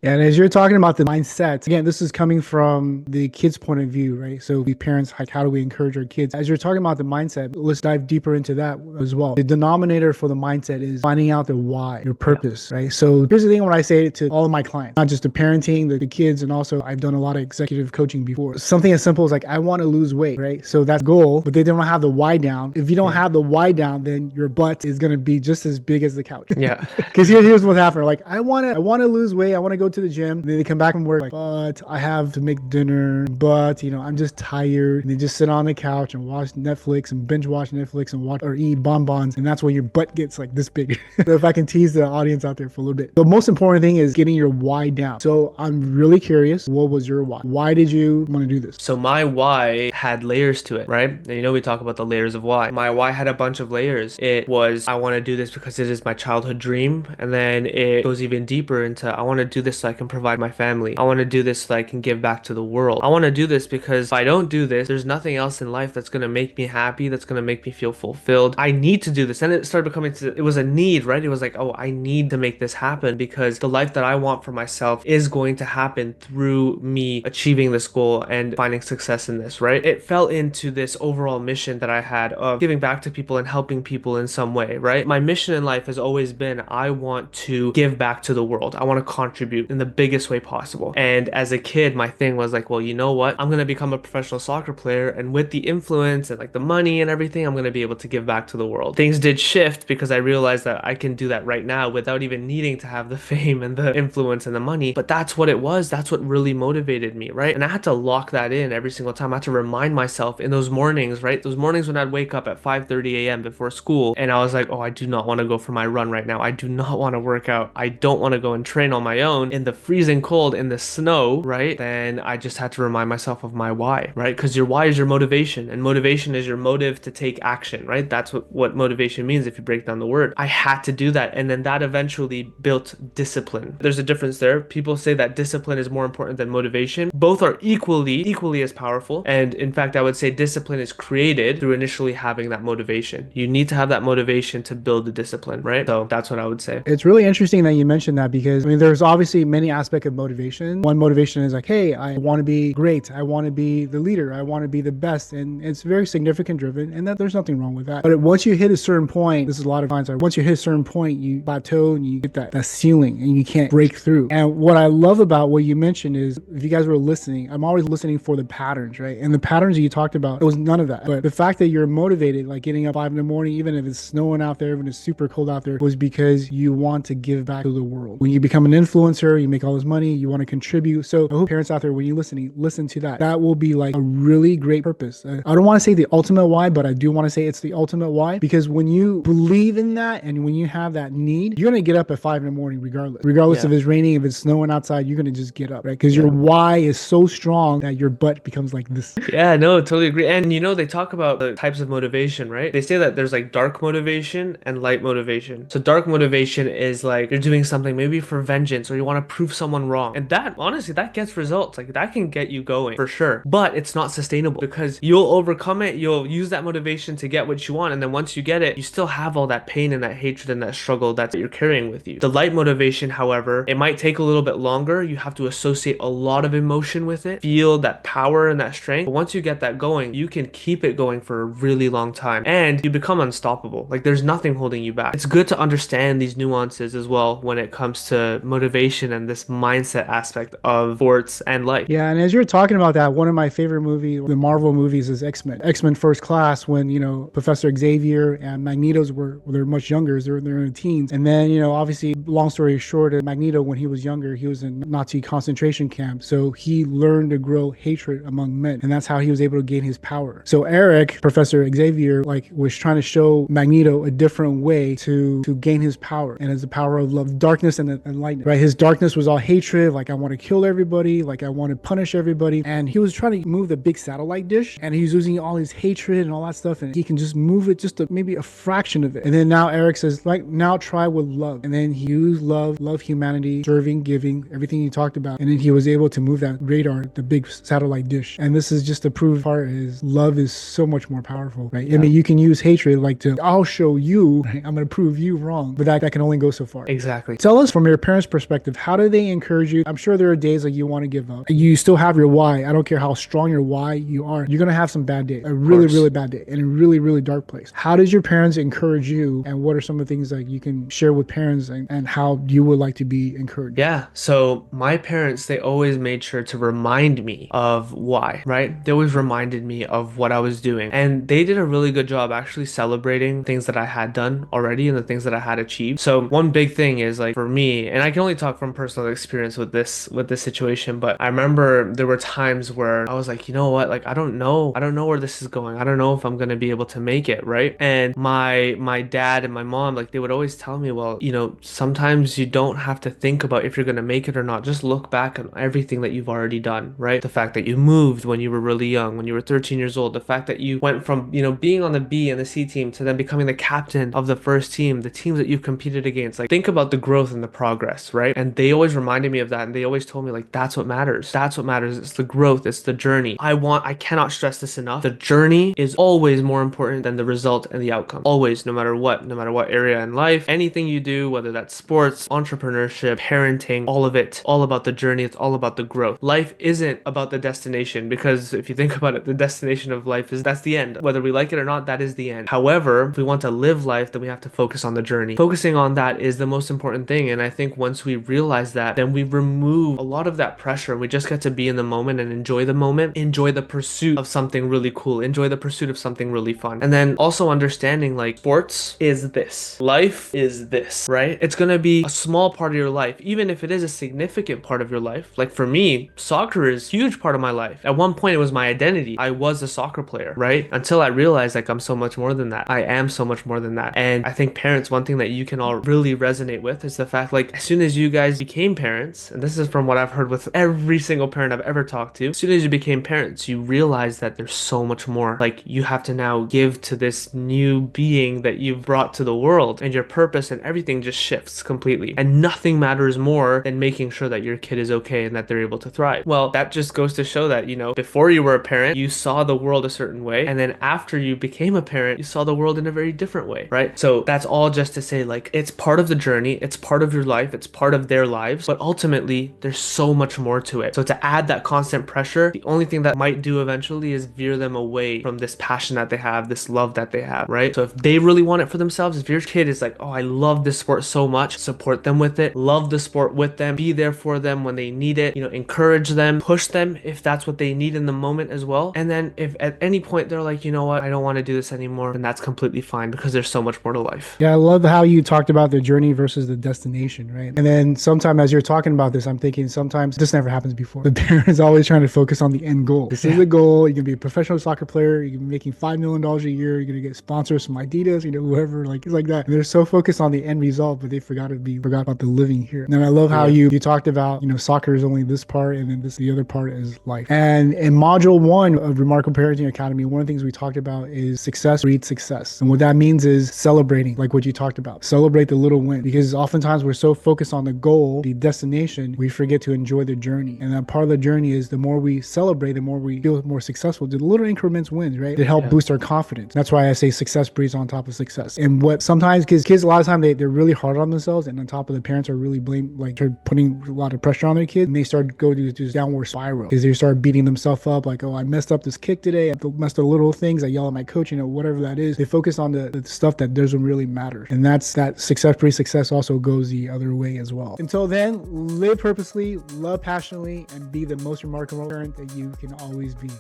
And as you're talking about the mindset, again, this is coming from the kid's point of view, right? So we parents, like, how do we encourage our kids? As you're talking about the mindset, let's dive deeper into that as well. The denominator for the mindset is finding out the why, your Yeah. purpose, right? So here's the thing when I say it to all of my clients, not just the parenting, the kids, and also I've done a lot of executive coaching before. Something as simple as like, I want to lose weight, right? So that's goal, but they don't have the why down. If you don't Yeah. have the why down, then your butt is going to be just as big as the couch. Yeah. Because here's what's happening. Like, I want to lose weight. I want to go to the gym. And then they come back from work like, but I have to make dinner. But I'm just tired. And they just sit on the couch and watch Netflix and binge watch Netflix and watch or eat bonbons. And that's where your butt gets like this big. So if I can tease the audience out there for a little bit, the most important thing is getting your why down. So I'm really curious. What was your why? Why did you want to do this? So my why had layers to it, right? And we talk about the layers of why. My why had a bunch of layers. It was, I want to do this because it is my childhood dream. And then it goes even deeper into, I want to do this so I can provide my family. I want to do this so I can give back to the world. I want to do this because if I don't do this, there's nothing else in life that's going to make me happy, that's going to make me feel fulfilled. I need to do this. And it started becoming, it was a need, right? It was like, oh, I need to make this happen because the life that I want for myself is going to happen through me achieving this goal and finding success in this, right? It fell into this overall mission that I had of giving back to people and helping people in some way, right? My mission in life has always been, I want to give back to the world. I want to contribute in the biggest way possible. And as a kid, my thing was like, well, you know what? I'm going to become a professional soccer player. And with the influence and like the money and everything, I'm going to be able to give back to the world. Things did shift because I realized that I can do that right now without even needing to have the fame and the influence and the money. But that's what it was. That's what really motivated me, right? And I had to lock that in every single time. I had to remind myself in those mornings, right? Those mornings when I'd wake up at 5:30 a.m. before school and I was like, oh, I do not want to go for my run right now. I do not want to work out. I don't want to go and train on my own in the freezing cold, in the snow, right? Then I just had to remind myself of my why, right? Because your why is your motivation, and motivation is your motive to take action, right? That's what motivation means if you break down the word. I had to do that. And then that eventually built discipline. There's a difference there. People say that discipline is more important than motivation. Both are equally as powerful. And in fact, I would say discipline is created through initially having that motivation. You need to have that motivation to build the discipline, right? So that's what I would say. It's really interesting that you mentioned that because there's obviously many aspects of motivation. One motivation is like, hey, I want to be great. I want to be the leader. I want to be the best. And it's very significant driven, and that there's nothing wrong with that. But once you hit a certain point, this is a lot of times, once you hit a certain point, you plateau and you get that ceiling and you can't break through. And what I love about what you mentioned is, if you guys were listening, I'm always listening for the patterns, right? And the patterns that you talked about, it was none of that. But the fact that you're motivated, like getting up 5 in the morning, even if it's snowing out there, when it's super cold out there, was because you want to give back to the world. When you become an influencer, you make all this money, you want to contribute. So I hope parents out there, when you're listening, listen to that. That will be like a really great purpose. I don't want to say the ultimate why, but I do want to say it's the ultimate why, because when you believe in that and when you have that need, you're going to get up at 5 in the morning regardless if it's raining, if it's snowing outside, you're going to just get up, right? Because your why is so strong that your butt becomes like this. Yeah, no, totally agree. And they talk about the types of motivation, right? They say that there's like dark motivation and light motivation. So dark motivation is like you're doing something maybe for vengeance or you want to prove someone wrong. And that, honestly, that gets results. Like that can get you going for sure. But it's not sustainable because you'll overcome it. You'll use that motivation to get what you want. And then once you get it, you still have all that pain and that hatred and that struggle that you're carrying with you. The light motivation, however, it might take a little bit longer. You have to associate a lot of emotion with it, feel that power and that strength. But once you get that going, you can keep it going for a really long time and you become unstoppable. Like there's nothing holding you back. It's good to understand these nuances as well when it comes to motivation and this mindset aspect of sports and life. Yeah, and as you're talking about that, one of my favorite movies, the Marvel movies, is X-Men. X-Men First Class, when, Professor Xavier and Magneto's they're much younger, they're in their teens. And then, obviously, long story short, Magneto, when he was younger, he was in Nazi concentration camp. So he learned to grow hatred among men. And that's how he was able to gain his power. So Eric, Professor Xavier, was trying to show Magneto a different way to gain his power. And it's the power of love, darkness and lightness, right? His darkness was all hatred, like I want to kill everybody, like I want to punish everybody. And he was trying to move the big satellite dish, and he was using all his hatred and all that stuff, and he can just move it just maybe a fraction of it. And then now Eric says, like, now try with love. And then he used love humanity, serving, giving, everything he talked about. And then he was able to move that radar, the big satellite dish. And this is just the proof part is love is so much more powerful, right? I mean, you can use hatred I'll show you, right? I'm going to prove you wrong, but that can only go so far. Exactly. Tell us from your parents' perspective, how do they encourage you? I'm sure there are days like you want to give up. You still have your why. I don't care how strong your why you are. You're going to have some bad days, a really bad day in a really dark place. How does your parents encourage you? And what are some of the things that you can share with parents and how you would like to be encouraged? Yeah, so my parents, they always made sure to remind me of why, right? They always reminded me of what I was doing. And they did a really good job actually celebrating things that I had done already and the things that I had achieved. So one big thing is like for me, and I can only talk from personal experience with this situation, but I remember there were times where I was like, you know what? Like I don't know where this is going. I don't know if I'm going to be able to make it, right? And my dad and my mom, like they would always tell me, well, you know, sometimes you don't have to think about if you're going to make it or not. Just look back on everything that you've already done, right? The fact that you moved when you were really young, when you were 13 years old, the fact that you went from, you know, being on the B and the C team to then becoming the captain of the first team, the teams that you've competed against. Like think about the growth and the progress, right? And they always reminded me of that, and they always told me like that's what matters. That's what matters. It's the growth, it's the journey. I cannot stress this enough. The journey is always more important than the result and the outcome. Always, no matter what area in life, anything you do, whether that's sports, entrepreneurship, parenting, all of it, all about the journey. It's all about the growth. Life isn't about the destination, because if you think about it, the destination of life is that's the end. Whether we like it or not, that is the end. However, if we want to live life, then we have to focus on the journey. Focusing on that is the most important thing. And I think once we realize that, then we remove a lot of that pressure. We just get to be in the moment and enjoy the moment, enjoy the pursuit of something really cool, enjoy the pursuit of something really fun. And then also understanding like sports is this, life is this, right? It's gonna be a small part of your life, even if it is a significant part of your life. Like for me, soccer is a huge part of my life. At one point, it was my identity. I was a soccer player, right? Until I realized like I'm so much more than that. I am so much more than that. And I think parents, one thing that you can all really resonate with is the fact like as soon as you guys became parents, and this is from what I've heard with every single parent I've ever talked to, as soon as you became parents, you realize that there's so much more. Like you have to now give to this new being that you've brought to the world, and your purpose and everything just shifts completely. And nothing matters more than making sure that your kid is okay and that they're able to thrive. Well, that just goes to show that, you know, before you were a parent, you saw the world a certain way. And then after you became a parent, you saw the world in a very different way, right? So that's all just to say, like, it's part of the journey. It's part of your life. It's part of their lives. But ultimately, there's so much more to it. So to add that constant pressure, the only thing that might do eventually is veer them away from this passion that they have, this love that they have, right? So if they really want it for themselves, if your kid is like, oh, I love this sport so much, support them with it, love the sport with them, be there for them when they need it, you know, encourage them, push them if that's what they need in the moment as well. And then if at any point they're like, you know what, I don't want to do this anymore, then that's completely fine, because there's so much more to life. Yeah, I love how you talked about the journey versus the destination, right? And then sometimes as you're talking about this, I'm thinking sometimes this never happens before. The parents always trying to focus on the end goal. This is the goal. You can be a professional soccer player. You can be making $5 million a year. You're going to get sponsors from Adidas, you know, whoever, like, it's like that. And they're so focused on the end result, but they forgot about the living here. And I love how you talked about, you know, soccer is only this part, and then the other part is life. And in module 1 of Remarkable Parenting Academy, one of the things we talked about is success breeds success. And what that means is celebrating, like what you talked about. Celebrate the little win, because oftentimes we're so focused on the goal, the destination, we forget to enjoy the journey. And that part of the journey is the more we celebrate, the more we feel more successful. The little increments wins, right? They help boost our confidence. That's why I say success breeds on top of success. And what sometimes kids a lot of time they're really hard on themselves, and on top of the parents are really they're putting a lot of pressure on their kids, and they start to go to this downward spiral because they start beating themselves up like, oh, I messed up this kick today. I messed up little things. I yell at my coach, you know, whatever that is. They focus on the stuff that doesn't really matter. And that's that success breeds success also goes the other way as well. Until then, live purposely, love passionately, and be the most remarkable parent that you can always be.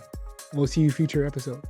We'll see you future episode.